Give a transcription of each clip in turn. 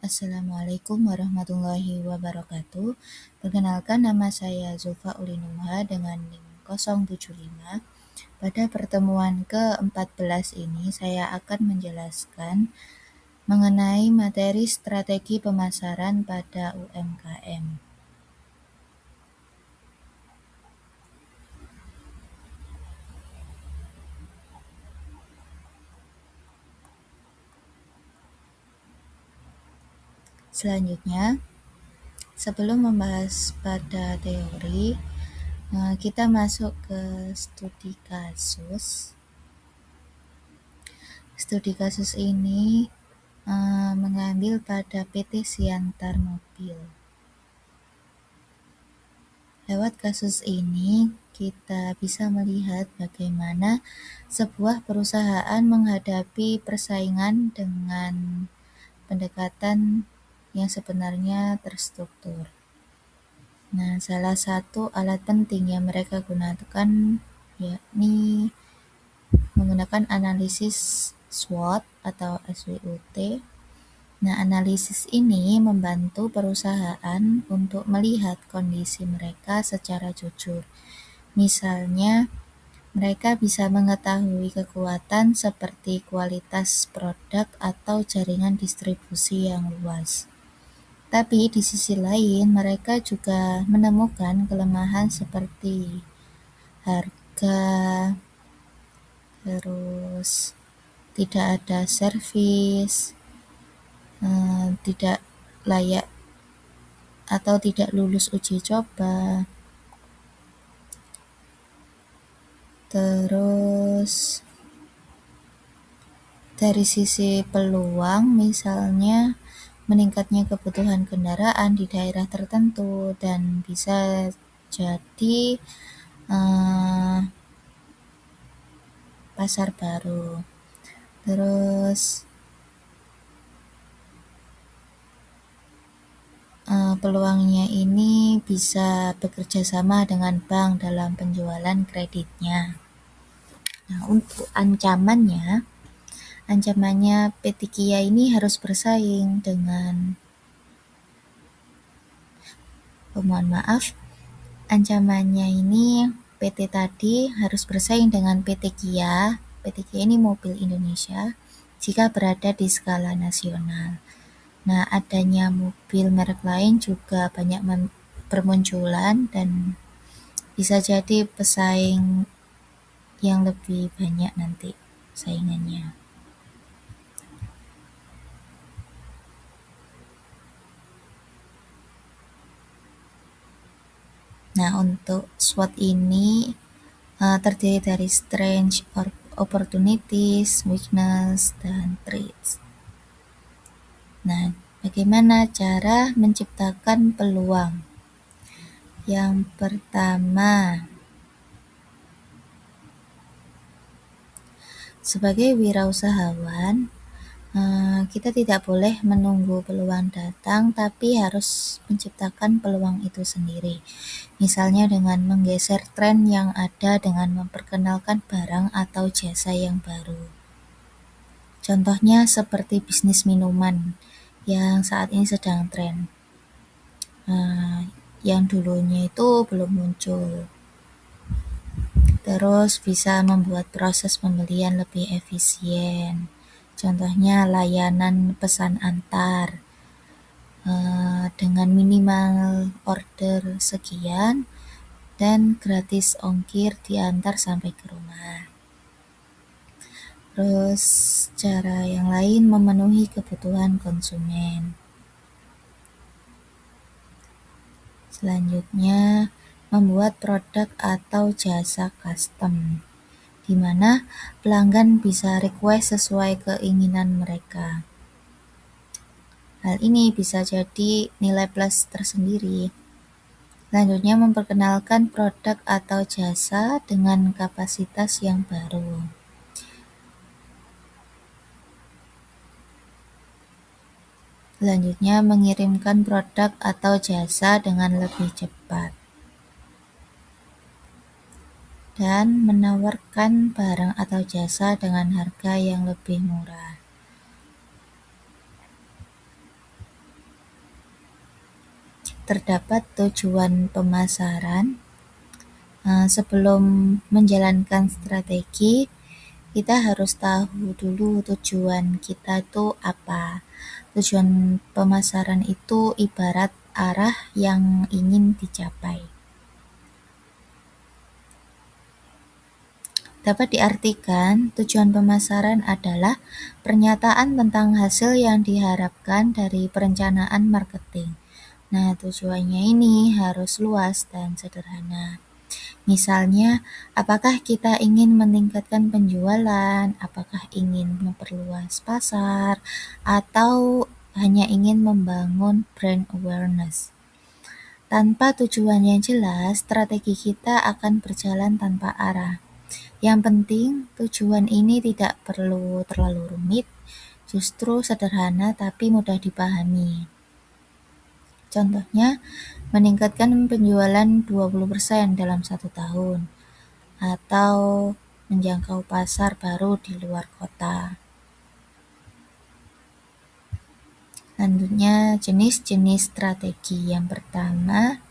Assalamualaikum warahmatullahi wabarakatuh. Perkenalkan, nama saya Zulfa Ulinuha dengan NIM 075. Pada pertemuan ke-14 ini saya akan menjelaskan mengenai materi strategi pemasaran pada UMKM. Selanjutnya, sebelum membahas pada teori, kita masuk ke studi kasus. Studi kasus ini mengambil pada PT Siantar Mobil. Lewat kasus ini, kita bisa melihat bagaimana sebuah perusahaan menghadapi persaingan dengan pendekatan yang sebenarnya terstruktur. Nah, salah satu alat penting yang mereka gunakan yakni menggunakan analisis SWOT atau SWOT. Nah, analisis ini membantu perusahaan untuk melihat kondisi mereka secara jujur. Misalnya, mereka bisa mengetahui kekuatan seperti kualitas produk atau jaringan distribusi yang luas. Tapi di sisi lain, mereka juga menemukan kelemahan seperti harga, terus tidak ada servis, tidak layak atau tidak lulus uji coba. Terus dari sisi peluang, misalnya meningkatnya kebutuhan kendaraan di daerah tertentu dan bisa jadi pasar baru. Terus peluangnya ini bisa bekerja sama dengan bank dalam penjualan kreditnya. Nah, untuk ancamannya PT Kia ini harus bersaing dengan ancamannya ini PT tadi harus bersaing dengan PT Kia. PT Kia ini mobil Indonesia jika berada di skala nasional. Nah, adanya mobil merek lain juga banyak bermunculan dan bisa jadi pesaing yang lebih banyak nanti saingannya. Nah, untuk SWOT ini terdiri dari strengths, opportunities, weakness, dan threats. Nah, bagaimana cara menciptakan peluang? Yang pertama, sebagai wirausahawan, kita tidak boleh menunggu peluang datang, tapi harus menciptakan peluang itu sendiri. Misalnya dengan menggeser tren yang ada dengan memperkenalkan barang atau jasa yang baru. Contohnya seperti bisnis minuman yang saat ini sedang tren. Yang dulunya itu belum muncul. Terus bisa membuat proses pembelian lebih efisien. Contohnya layanan pesan antar dengan minimal order sekian dan gratis ongkir diantar sampai ke rumah. Terus cara yang lain memenuhi kebutuhan konsumen. Selanjutnya, membuat produk atau jasa custom, di mana pelanggan bisa request sesuai keinginan mereka. Hal ini bisa jadi nilai plus tersendiri. Selanjutnya, memperkenalkan produk atau jasa dengan kapasitas yang baru. Selanjutnya, mengirimkan produk atau jasa dengan lebih cepat. Dan menawarkan barang atau jasa dengan harga yang lebih murah. terdapat tujuan pemasaran. Sebelum menjalankan strategi, kita harus tahu dulu tujuan kita itu apa. Tujuan pemasaran itu ibarat arah yang ingin dicapai. Dapat diartikan, tujuan pemasaran adalah pernyataan tentang hasil yang diharapkan dari perencanaan marketing. Nah, tujuannya ini harus luas dan sederhana. Misalnya, apakah kita ingin meningkatkan penjualan, apakah ingin memperluas pasar, atau hanya ingin membangun brand awareness. Tanpa tujuan yang jelas, strategi kita akan berjalan tanpa arah. Yang penting, tujuan ini tidak perlu terlalu rumit, justru sederhana tapi mudah dipahami. Contohnya, meningkatkan penjualan 20% dalam 1 tahun, atau menjangkau pasar baru di luar kota. Selanjutnya, jenis-jenis strategi. Yang pertama,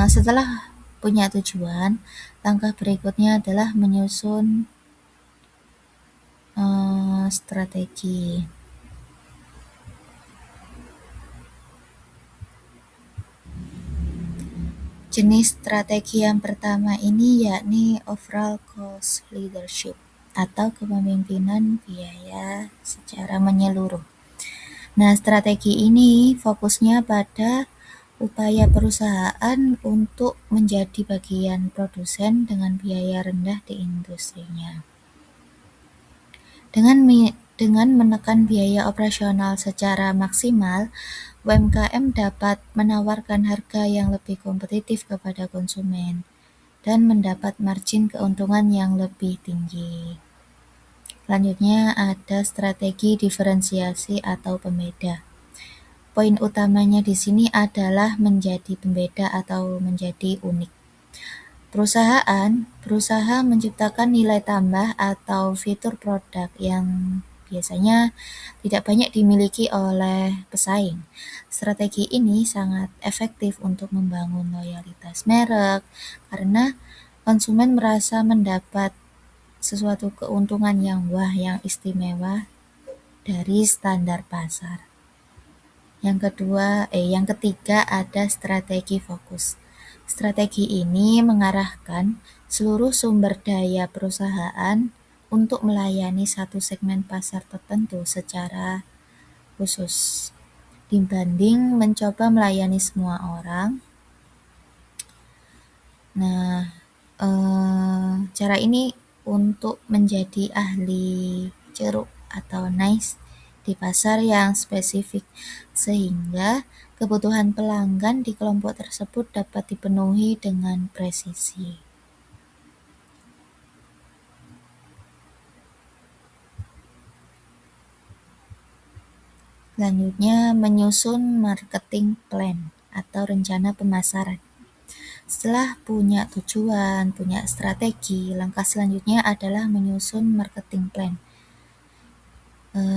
setelah punya tujuan, langkah berikutnya adalah menyusun strategi. Jenis strategi yang pertama ini yakni overall cost leadership atau kepemimpinan biaya secara menyeluruh. Nah, strategi ini fokusnya pada upaya perusahaan untuk menjadi bagian produsen dengan biaya rendah di industrinya. Dengan menekan biaya operasional secara maksimal, UMKM dapat menawarkan harga yang lebih kompetitif kepada konsumen dan mendapat margin keuntungan yang lebih tinggi. Selanjutnya ada strategi diferensiasi atau pembeda. Poin utamanya di sini adalah menjadi pembeda atau menjadi unik. Perusahaan berusaha menciptakan nilai tambah atau fitur produk yang biasanya tidak banyak dimiliki oleh pesaing. Strategi ini sangat efektif untuk membangun loyalitas merek karena konsumen merasa mendapat sesuatu keuntungan yang yang istimewa dari standar pasar. Yang ketiga ada strategi fokus. Strategi ini mengarahkan seluruh sumber daya perusahaan untuk melayani satu segmen pasar tertentu secara khusus, dibanding mencoba melayani semua orang. Nah, cara ini untuk menjadi ahli ceruk atau niche di pasar yang spesifik, sehingga kebutuhan pelanggan di kelompok tersebut dapat dipenuhi dengan presisi. Selanjutnya, menyusun marketing plan atau rencana pemasaran. Setelah punya tujuan, punya strategi, langkah selanjutnya adalah menyusun marketing plan.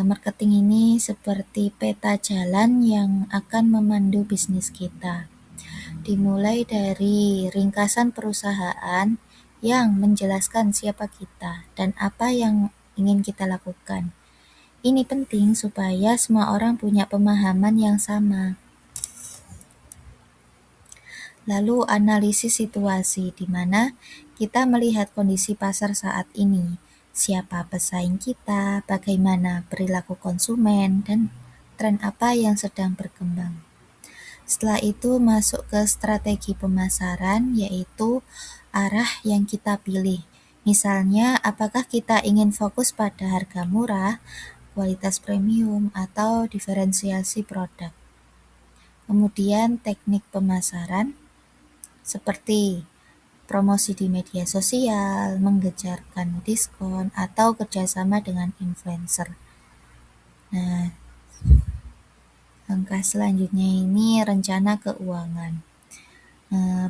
Marketing ini seperti peta jalan yang akan memandu bisnis kita. Dimulai dari ringkasan perusahaan yang menjelaskan siapa kita dan apa yang ingin kita lakukan. Ini penting supaya semua orang punya pemahaman yang sama. Lalu analisis situasi di mana kita melihat kondisi pasar saat ini, siapa pesaing kita, bagaimana perilaku konsumen, dan tren apa yang sedang berkembang. Setelah itu masuk ke strategi pemasaran, yaitu arah yang kita pilih. Misalnya, apakah kita ingin fokus pada harga murah, kualitas premium, atau diferensiasi produk. Kemudian teknik pemasaran, seperti promosi di media sosial, menggejarkan diskon, atau kerjasama dengan influencer. Nah, langkah selanjutnya ini rencana keuangan.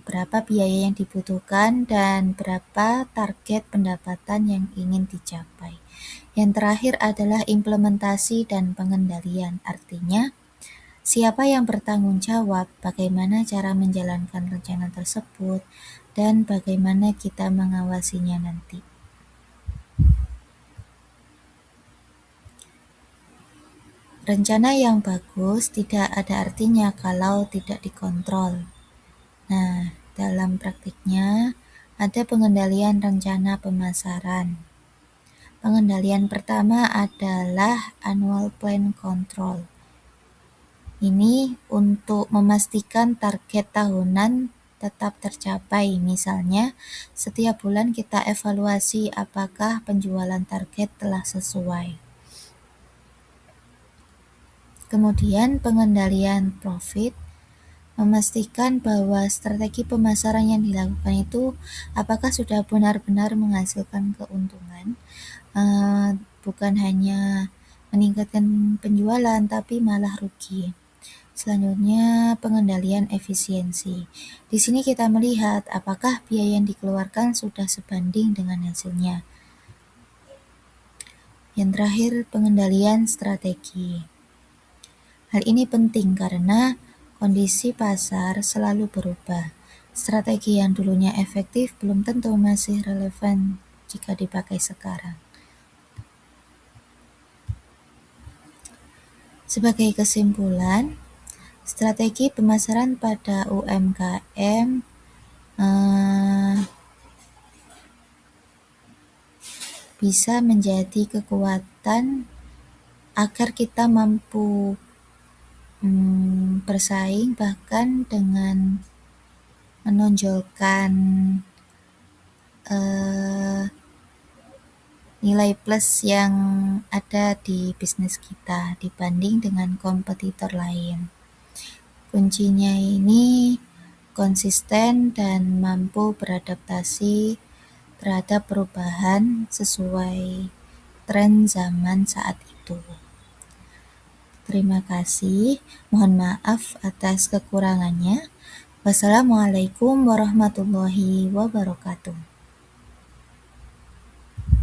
Berapa biaya yang dibutuhkan dan berapa target pendapatan yang ingin dicapai. Yang terakhir adalah implementasi dan pengendalian. Artinya, Siapa yang bertanggung jawab, bagaimana cara menjalankan rencana tersebut, dan bagaimana kita mengawasinya nanti. Rencana yang bagus tidak ada artinya kalau tidak dikontrol. Nah, dalam praktiknya ada pengendalian rencana pemasaran. Pengendalian pertama adalah annual plan control. Ini untuk memastikan target tahunan tetap tercapai. Misalnya, setiap bulan kita evaluasi apakah penjualan target telah sesuai. Kemudian pengendalian profit, memastikan bahwa strategi pemasaran yang dilakukan itu apakah sudah benar-benar menghasilkan keuntungan, bukan hanya meningkatkan penjualan tapi malah rugi. Selanjutnya, pengendalian efisiensi. Di sini kita melihat apakah biaya yang dikeluarkan sudah sebanding dengan hasilnya. Yang terakhir, pengendalian strategi. Hal ini penting karena kondisi pasar selalu berubah. Strategi yang dulunya efektif belum tentu masih relevan jika dipakai sekarang. Sebagai kesimpulan, strategi pemasaran pada UMKM bisa menjadi kekuatan agar kita mampu bersaing, bahkan dengan menonjolkan nilai plus yang ada di bisnis kita dibanding dengan kompetitor lain. Kuncinya ini konsisten dan mampu beradaptasi terhadap perubahan sesuai tren zaman saat itu. Terima kasih, mohon maaf atas kekurangannya. Wassalamualaikum warahmatullahi wabarakatuh.